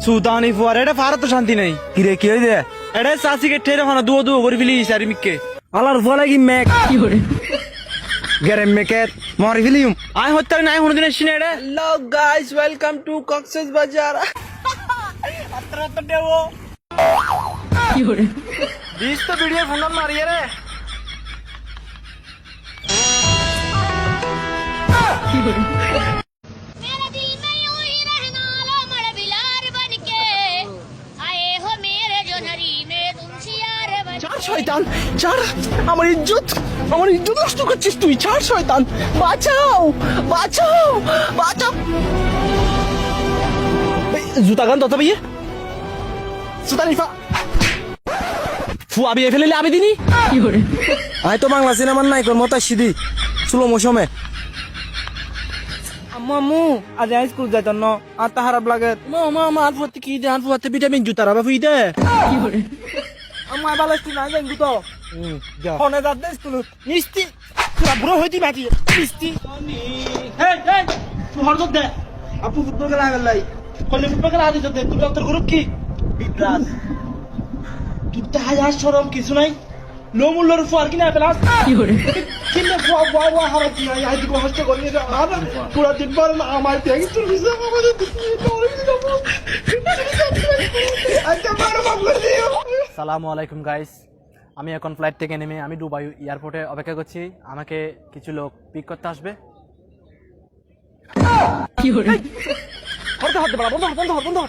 সুদানি Führer এটা ফারাত তো শান্তি নাই কিরে কি হইছে এটা চাষি কে ঠেরে খানা দুও দুও করে ফেলি সারি মিককে আলার ফুয়া লাগি মেক গেরে মেকের মারি ফিলিম আই হত্যা নাই হন দিনে সিনে এটা hello guys welcome to Cox's বাজার আত্রা তো দেবো কি হরে দিস তো ভিডিও ফোন মারিয়ে রে কি হরে मेरे दिल में यूं ही रहना लो मड़ बिलार बन के आए हो मेरे जो नरी में तुम शियार बन চার শয়তান চার আমার ইজ্জত নষ্ট করছিস তুই চার শয়তান বাঁচাও বাঁচাও বাঁচাও জুতা গান তত ভাইয়ে জুতা নিফা ফু আবি ফেলে আবি দিনি কি করে আই তো বাংলা সিনেমার নায়কের মতো সিদি স্লো মোশনে আম্মু আজ স্কুল যাইতাম না আর তা খারাপ লাগে মা আর ফুয়াতে কি দে আর ফুয়াতে ভিটামিন জুতা রাবা ফুই দে কি করে আমার ভালো স্কুল না যাই গুতো যা ফোনে যাতে স্কুল মিষ্টি তোরা বুড়ো হইতি বাকি মিষ্টি হেই তুই হরদত দে আপু ফুটবল খেলা গেলাই কলে ফুটবল খেলা আদি দে তুই তোর গ্রুপ কি বিক্রাস তুই তা হাজার শরম কিছু নাই লো মূল্যর ফুয়ার কিনা প্লাস কি করে কিনে ফুয়া হারা কি নাই আই দিকে হস্ত করি আর পুরা দিন পর আমার দেখি তোর ভিসা আমাদের সালামু আলাইকুম গাইস আমি এখন ফ্লাইট থেকে নেমে আমি দুবাই এয়ারপোর্টে অপেক্ষা করছি আমাকে কিছু লোক পিক করতে আসবে কি হরে বন্ধ